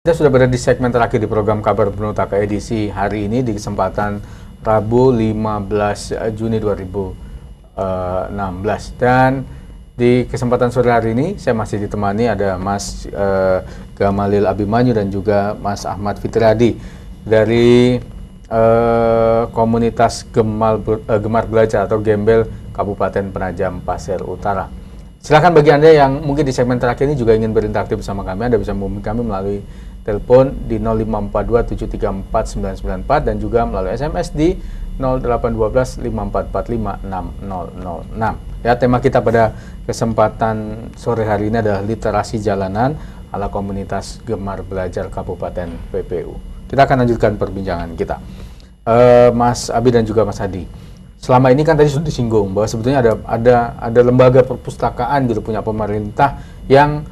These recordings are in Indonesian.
Kita sudah berada di segmen terakhir di program Kabar Benutaka edisi hari ini di kesempatan Rabu 15 Juni 2016. Dan di kesempatan sore hari ini saya masih ditemani ada Mas Gamalil Abimanyu dan juga Mas Ahmad Fitriadi dari komunitas Gemar Belajar atau Gembel Kabupaten Penajam Pasir Utara. Silakan bagi Anda yang mungkin di segmen terakhir ini juga ingin berinteraktif bersama kami, Anda bisa menghubungi kami melalui telepon di 0542734994 dan juga melalui SMS di 081254456006. Ya, tema kita pada kesempatan sore hari ini adalah literasi jalanan ala komunitas Gemar Belajar Kabupaten PPU. Kita akan lanjutkan perbincangan kita. Mas Abi dan juga Mas Hadi. Selama ini kan tadi sudah disinggung bahwa sebetulnya ada lembaga perpustakaan gitu punya pemerintah yang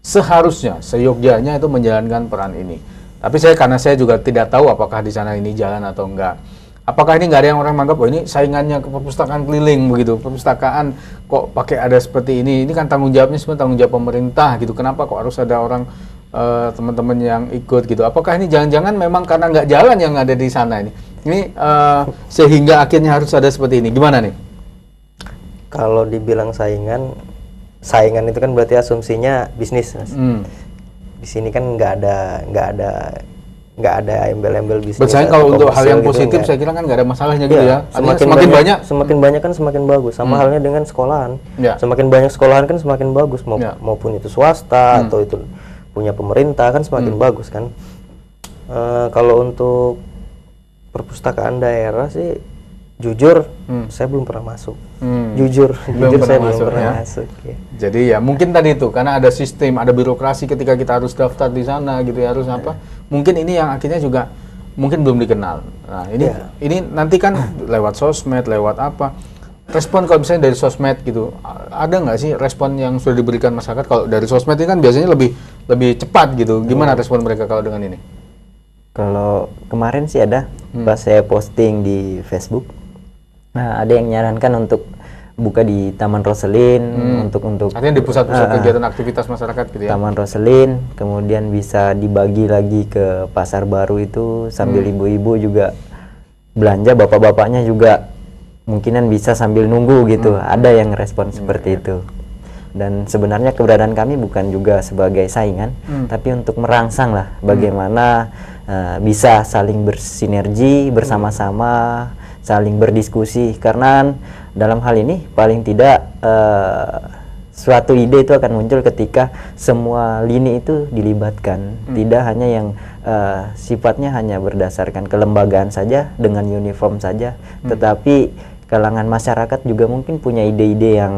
seharusnya seyogyanya itu menjalankan peran ini. Tapi karena saya juga tidak tahu apakah di sana ini jalan atau enggak. Apakah ini nggak ada yang orang menganggap oh ini saingannya ke perpustakaan keliling begitu. Perpustakaan kok pakai ada seperti ini. Ini kan tanggung jawabnya sebenarnya tanggung jawab pemerintah gitu. Kenapa kok harus ada orang teman-teman yang ikut gitu. Apakah ini jangan-jangan memang karena nggak jalan yang ada di sana ini? Ini sehingga akhirnya harus ada seperti ini. Gimana nih? Kalau dibilang saingan itu kan berarti asumsinya bisnis, Mas. Di sini kan nggak ada embel-embel bisnis. Bersaing kalau untuk hal yang positif gitu, saya kira kan nggak ada masalahnya gitu ya. Semakin banyak kan semakin bagus. Sama halnya dengan sekolahan. Semakin banyak sekolahan kan semakin bagus. Maupun itu swasta atau itu punya pemerintah kan semakin bagus kan. Kalau untuk perpustakaan daerah sih jujur saya belum pernah masuk. Jujur saya belum pernah masuk ya. Jadi ya mungkin tadi itu karena ada sistem, ada birokrasi ketika kita harus daftar di sana gitu ya, harus apa? Mungkin ini yang akhirnya juga mungkin belum dikenal. Nah, ini nanti kan lewat sosmed, lewat apa? Respon kalau misalnya dari sosmed gitu, ada nggak sih respon yang sudah diberikan masyarakat? Kalau dari sosmed ini kan biasanya lebih cepat gitu. Gimana respon mereka kalau dengan ini? Kalau kemarin sih ada pas saya posting di Facebook. Nah, ada yang nyarankan untuk buka di Taman Roselin untuk artinya di pusat-pusat kegiatan aktivitas masyarakat gitu ya. Taman Roselin, kemudian bisa dibagi lagi ke Pasar Baru itu sambil ibu-ibu juga belanja, bapak-bapaknya juga mungkinan bisa sambil nunggu gitu. Ada yang respon seperti itu. Dan sebenarnya keberadaan kami bukan juga sebagai saingan, tapi untuk merangsang lah bagaimana bisa saling bersinergi bersama-sama, saling berdiskusi. Karena dalam hal ini paling tidak suatu ide itu akan muncul ketika semua lini itu dilibatkan, tidak hanya yang sifatnya hanya berdasarkan kelembagaan saja dengan uniform saja, tetapi kalangan masyarakat juga mungkin punya ide-ide yang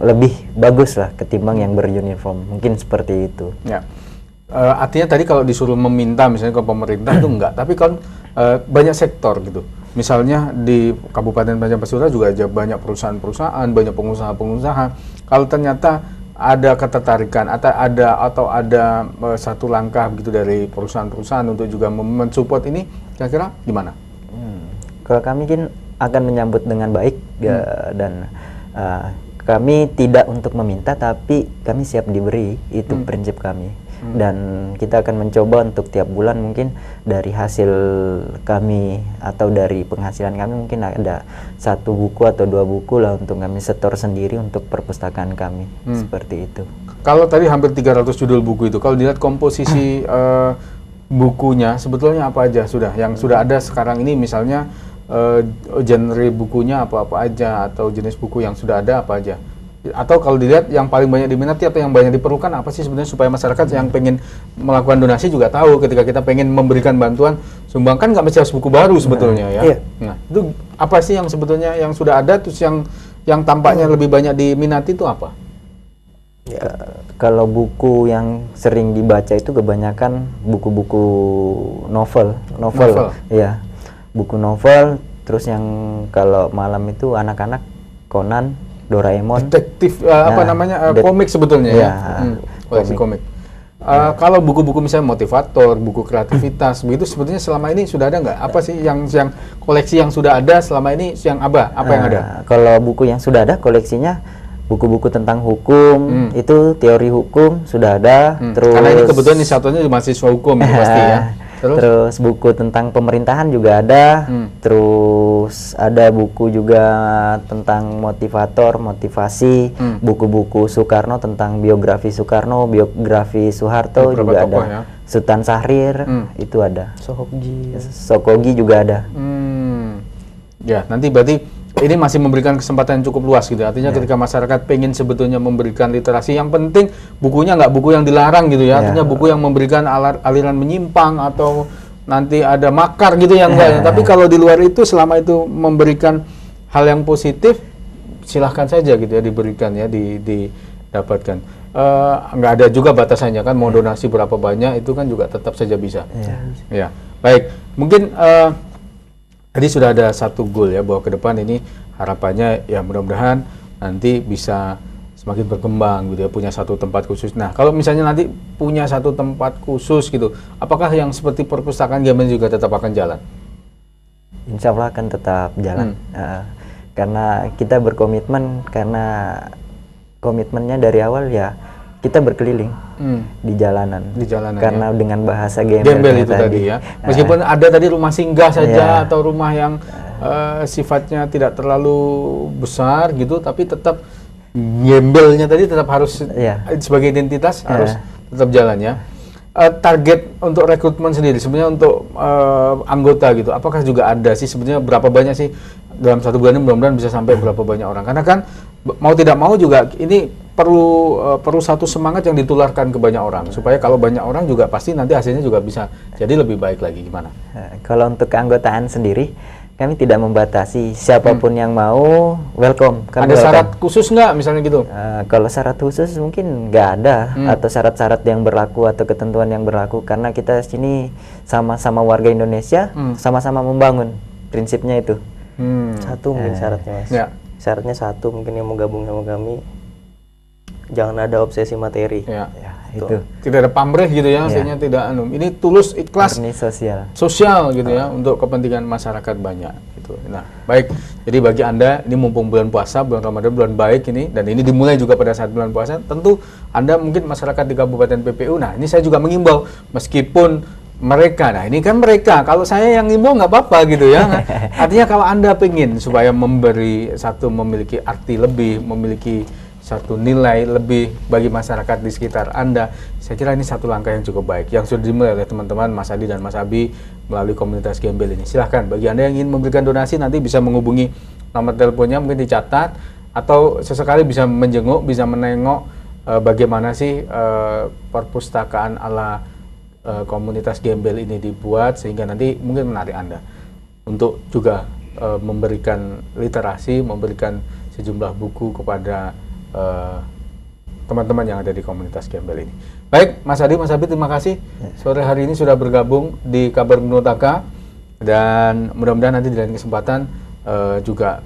lebih bagus lah ketimbang yang beruniform, mungkin seperti itu. Ya. Artinya tadi kalau disuruh meminta misalnya ke pemerintah itu enggak, tapi kan banyak sektor gitu. Misalnya di Kabupaten Penajam Pasir Utara juga ada banyak perusahaan-perusahaan, banyak pengusaha-pengusaha. Kalau ternyata ada ketertarikan atau ada satu langkah begitu dari perusahaan-perusahaan untuk juga mensupport ini, kira-kira gimana? Kalau kami kan akan menyambut dengan baik dan kami tidak untuk meminta, tapi kami siap diberi, itu prinsip kami. Dan kita akan mencoba untuk tiap bulan mungkin dari hasil kami atau dari penghasilan kami mungkin ada 1 buku atau 2 buku lah untuk kami setor sendiri untuk perpustakaan kami, seperti itu. Kalau tadi hampir 300 judul buku itu, kalau dilihat komposisi bukunya sebetulnya apa aja yang sudah ada sekarang ini, misalnya genre bukunya apa-apa aja atau jenis buku yang sudah ada apa aja? Atau kalau dilihat yang paling banyak diminati atau yang banyak diperlukan apa sih sebenarnya supaya masyarakat yang pengen melakukan donasi juga tahu ketika kita pengen memberikan bantuan sumbangkan nggak mesti harus buku baru sebetulnya ya. Iya. Nah, itu apa sih yang sebetulnya yang sudah ada terus yang tampaknya lebih banyak diminati itu apa? Ya, kalau buku yang sering dibaca itu kebanyakan buku-buku novel. Ya, buku novel. Terus yang kalau malam itu anak-anak Conan, Doraemon, detektif komik sebetulnya ya. Komik. Kalau buku-buku misalnya motivator, buku kreativitas, begitu sebetulnya selama ini sudah ada nggak? Apa sih yang koleksi yang sudah ada selama ini yang apa yang ada? Kalau buku yang sudah ada koleksinya buku-buku tentang hukum, itu teori hukum sudah ada. Terus karena ini kebetulan ini satunya di mahasiswa hukum ya, pasti ya. Terus buku tentang pemerintahan juga ada. Terus ada buku juga tentang motivator, motivasi, buku-buku Soekarno tentang biografi Soekarno, biografi Soeharto juga ada. Ya? Sultan Syahrir itu ada. Sokogi juga ada. Ya, nanti berarti ini masih memberikan kesempatan yang cukup luas gitu. Artinya ketika masyarakat pengen sebetulnya memberikan literasi, yang penting bukunya nggak buku yang dilarang gitu ya. Artinya buku yang memberikan aliran menyimpang atau nanti ada makar gitu yang enggak. Tapi kalau di luar itu, selama itu memberikan hal yang positif, silahkan saja gitu ya diberikan ya, didapatkan. Nggak ada juga batasannya kan, mau donasi berapa banyak itu kan juga tetap saja bisa. Ya, baik. Mungkin tadi sudah ada satu goal ya, bahwa ke depan ini harapannya ya mudah-mudahan nanti bisa semakin berkembang gitu ya, punya satu tempat khusus. Nah, kalau misalnya nanti punya satu tempat khusus gitu, apakah yang seperti perpustakaan Gembel juga tetap akan jalan? Insya Allah akan tetap jalan. Karena kita berkomitmen, karena komitmennya dari awal ya kita berkeliling di jalanan. Karena ya, dengan bahasa Gembel itu tadi ya. Meskipun ada tadi rumah singgah saja atau rumah yang sifatnya tidak terlalu besar gitu, tapi tetap Gembelnya tadi tetap harus sebagai identitas harus tetap jalan ya. Target untuk rekrutmen sendiri sebenarnya untuk anggota gitu, apakah juga ada sih sebenarnya, berapa banyak sih dalam satu bulan ini, mudah-mudahan bisa sampai berapa banyak orang, karena kan mau tidak mau juga ini perlu satu semangat yang ditularkan ke banyak orang, supaya kalau banyak orang juga pasti nanti hasilnya juga bisa jadi lebih baik lagi. Gimana? Kalau untuk keanggotaan sendiri, kami tidak membatasi, siapapun yang mau welcome. Ada syarat khusus nggak misalnya gitu? Kalau syarat khusus mungkin nggak ada, atau syarat-syarat yang berlaku atau ketentuan yang berlaku, karena kita sini sama-sama warga Indonesia, sama-sama membangun, prinsipnya itu. Satu mungkin syaratnya Mas. Syaratnya satu mungkin yang mau gabung sama kami, jangan ada obsesi materi. Itu. Tidak ada pamrih gitu ya, maksudnya tidak ini tulus ikhlas, ini sosial gitu ya, untuk kepentingan masyarakat banyak gitu. Nah, baik. Jadi bagi Anda ini mumpung bulan puasa, bulan Ramadan, bulan baik ini, dan ini dimulai juga pada saat bulan puasa, tentu Anda mungkin masyarakat di Kabupaten PPU. Nah, ini saya juga mengimbau, meskipun mereka, nah ini kan mereka, kalau saya yang ngimbau nggak apa-apa gitu ya. Artinya kalau Anda pengen supaya memiliki arti lebih, memiliki satu nilai lebih bagi masyarakat di sekitar Anda, saya kira ini satu langkah yang cukup baik yang sudah dimulai oleh teman-teman Mas Adi dan Mas Abi melalui komunitas Gembel ini. Silahkan bagi Anda yang ingin memberikan donasi, nanti bisa menghubungi nomor teleponnya, mungkin dicatat, atau sesekali bisa menjenguk, bisa menengok bagaimana sih perpustakaan ala komunitas Gembel ini dibuat, sehingga nanti mungkin menarik Anda untuk juga memberikan literasi, memberikan sejumlah buku kepada teman-teman yang ada di komunitas Gembel ini. Baik, Mas Adi, Mas Abi, terima kasih sore hari ini sudah bergabung di Kabar Benutaka, dan mudah-mudahan nanti di lain kesempatan juga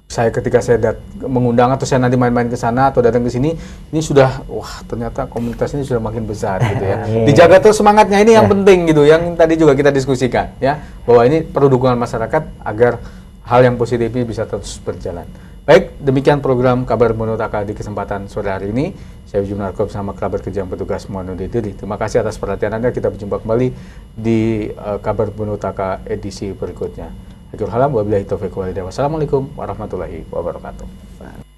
ketika saya mengundang atau saya nanti main-main ke sana atau datang ke sini, ini sudah ternyata komunitas ini sudah makin besar gitu ya. Dijaga terus semangatnya, ini yang penting gitu, yang tadi juga kita diskusikan ya, bahwa ini perlu dukungan masyarakat agar hal yang positif ini bisa terus berjalan. Baik, demikian program Kabar Benutaka di kesempatan sore hari ini. Saya Ujung Narko bersama kerabat kerja yang petugas mohon undur diri. Terima kasih atas perhatian Anda. Kita berjumpa kembali di Kabar Benutaka edisi berikutnya. Akhirul kalam, wabillahi taufiq wal hidayah. Wassalamualaikum warahmatullahi wabarakatuh.